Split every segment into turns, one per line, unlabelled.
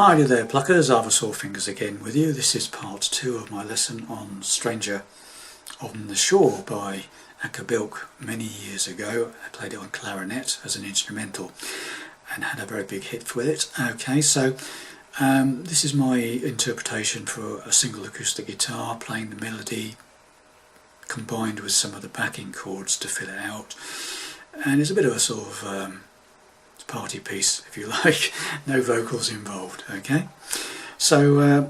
Hi there pluckers, Arthur Sawfingers again with you. This is part 2 of my lesson on Stranger on the Shore by Acker Bilk many years ago. I played it on clarinet as an instrumental and had a very big hit with it. Okay, so this is my interpretation for a single acoustic guitar, playing the melody combined with some of the backing chords to fill it out. And it's a bit of a sort of party piece, if you like. No vocals involved. Okay, so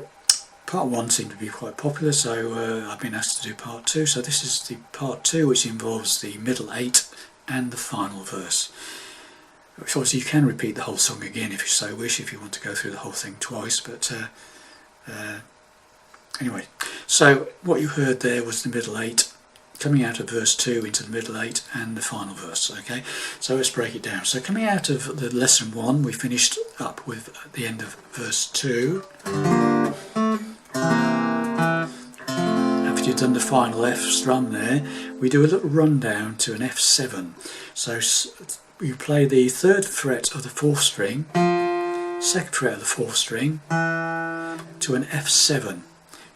part 1 seemed to be quite popular, so I've been asked to do part 2. So this is the part 2, which involves the middle 8 and the final verse, which obviously you can repeat the whole song again if you so wish, if you want to go through the whole thing twice, but anyway, so what you heard there was the middle 8 coming out of verse 2 into the middle 8 and the final verse. Okay, so let's break it down. So coming out of the lesson 1, we finished up with at the end of verse 2. After you've done the final F strum there, we do a little rundown to an F7. So you play the 3rd fret of the 4th string, 2nd fret of the 4th string to an F7.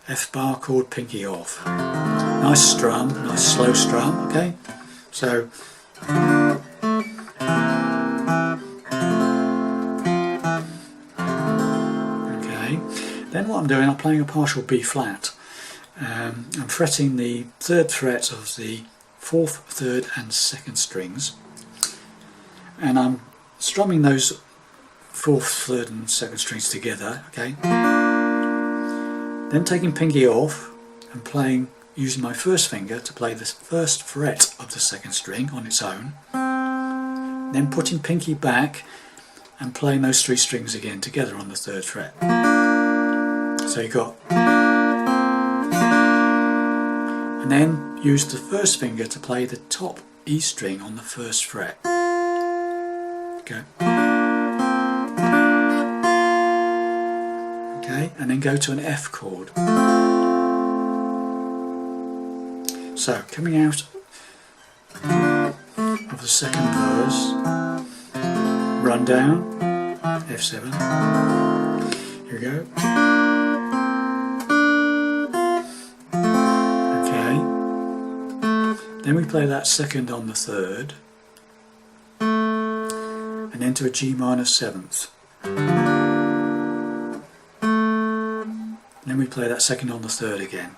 F bar chord, pinky off. Nice strum, nice slow strum, okay? So okay, then what I'm doing, I'm playing a partial B flat. I'm fretting the 3rd fret of the 4th, 3rd and 2nd strings, and I'm strumming those 4th, 3rd and 2nd strings together, okay? Then taking pinky off and playing, using my 1st finger to play the 1st fret of the 2nd string on its own, then putting pinky back and playing those 3 strings again together on the 3rd fret. So you got, and then use the 1st finger to play the top E string on the 1st fret. Okay. And then go to an F chord. So coming out of the 2nd verse, run down, F7, here we go. Okay, then we play that 2nd on the 3rd, and then to a G minor 7th. Then we play that 2nd on the 3rd again.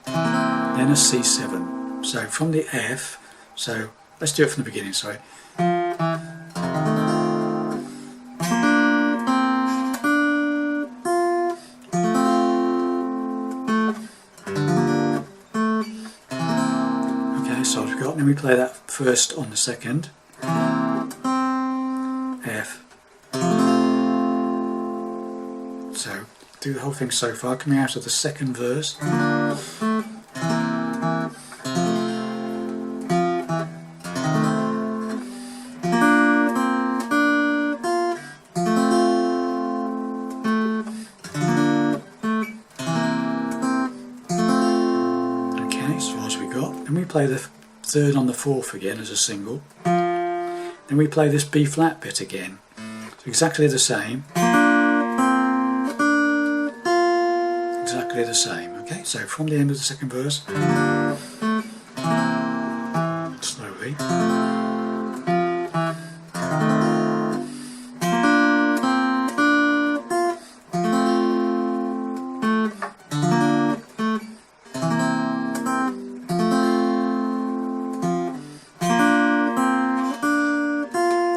Then a C7. So from the F, so let's do it from the beginning, sorry. Okay, so I've got, then we play that 1st on the 2nd. F. So do the whole thing so far, coming out of the 2nd verse. Okay, as far as we got. Then we play the 3rd on the 4th again as a single. Then we play this B flat bit again. So exactly the same. Exactly the same. Okay, so from the end of the 2nd verse, slowly.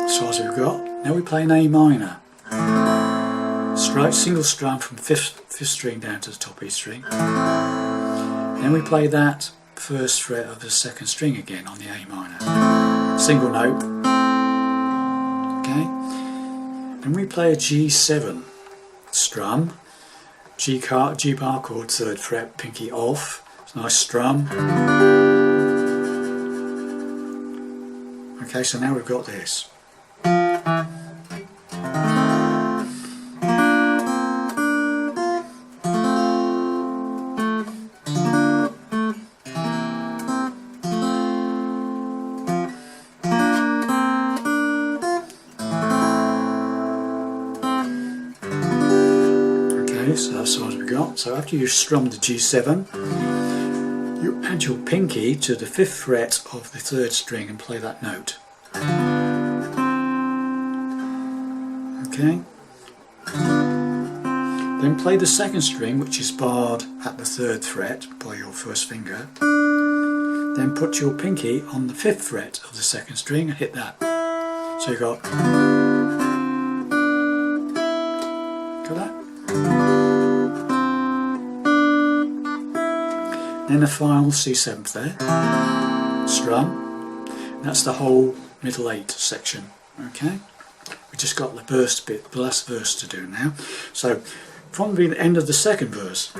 As far as we've got. Now we play an A minor. Single strum from 5th string down to the top E string. Then we play that 1st fret of the 2nd string again on the A minor. Single note. Okay. Then we play a G7 strum. G bar chord, 3rd fret, pinky off. It's a nice strum. Okay, so now we've got this. so that's what we got. So after you strum the G7, you add your pinky to the 5th fret of the 3rd string and play that note. Okay. Then play the 2nd string, which is barred at the 3rd fret by your 1st finger. Then put your pinky on the 5th fret of the 2nd string and hit that. So you got that. Then the final C7th there, strum. That's the whole middle 8 section. Okay, we just got the burst bit, the last verse to do now. So from the end of the 2nd verse,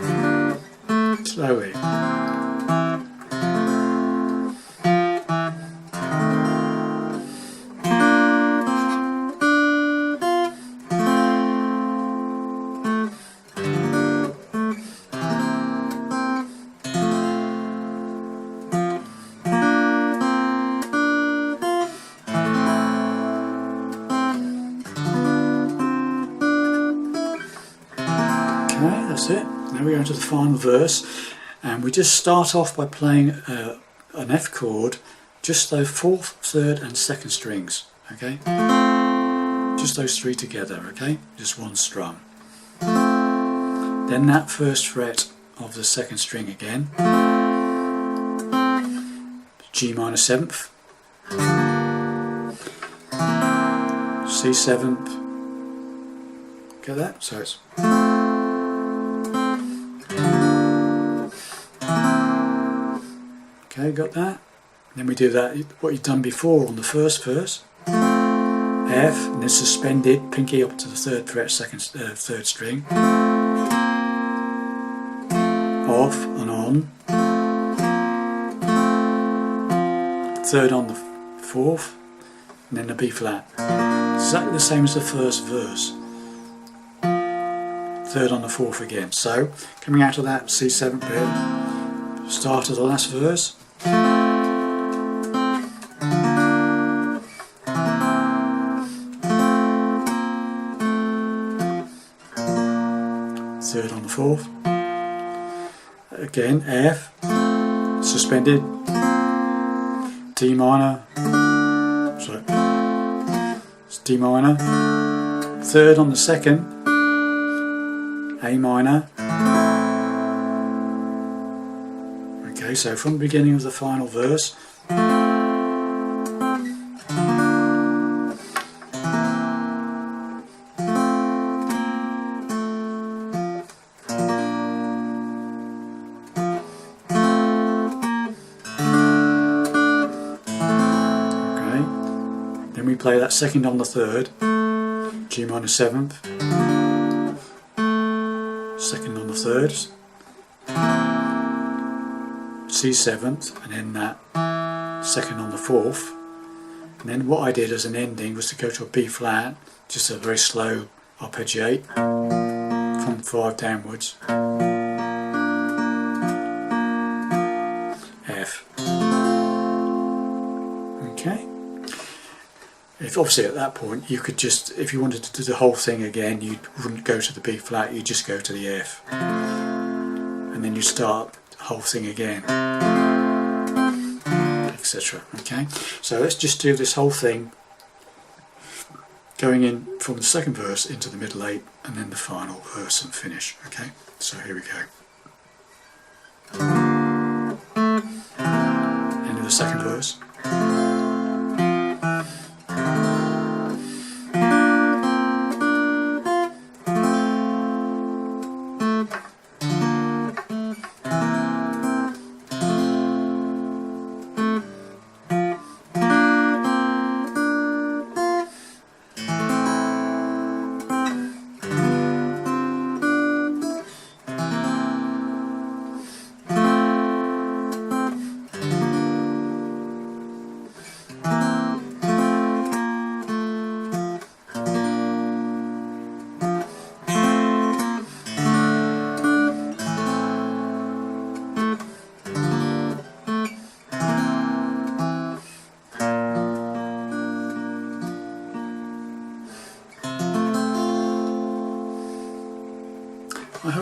slowly. Okay, that's it. Now we go into the final verse, and we just start off by playing an F chord, just those 4th, 3rd and 2nd strings, okay? Just those 3 together, okay? Just one strum. Then that 1st fret of the 2nd string again, G minor 7th, C7th, get that? So it's okay, got that? Then we do that, what you've done before on the 1st verse, F, and then suspended, pinky up to the 3rd fret, 3rd string, off and on, 3rd on the 4th, and then the B flat. Exactly the same as the 1st verse. 3rd on the 4th again. So, coming out of that C7 bit, start of the last verse. 3rd on the 4th. Again, F, suspended, D minor, sorry, it's D minor, 3rd on the 2nd, A minor. Okay, so from the beginning of the final verse, then we play that 2nd on the 3rd, G minor 7th, 2nd on the 3rd, C7th, and then that 2nd on the 4th. And then what I did as an ending was to go to a B flat, just a very slow arpeggiate from 5 downwards, F. Okay. If obviously at that point you could just, if you wanted to do the whole thing again, you wouldn't go to the B flat, you just go to the F, and then you start the whole thing again, etc. Okay, so let's just do this whole thing, going in from the 2nd verse into the middle 8, and then the final verse and finish. Okay, so here we go. End of the 2nd verse.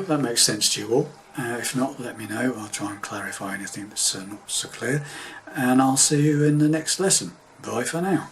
hope that makes sense to you all. If not, let me know. I'll try and clarify anything that's not so clear. And I'll see you in the next lesson. Bye for now.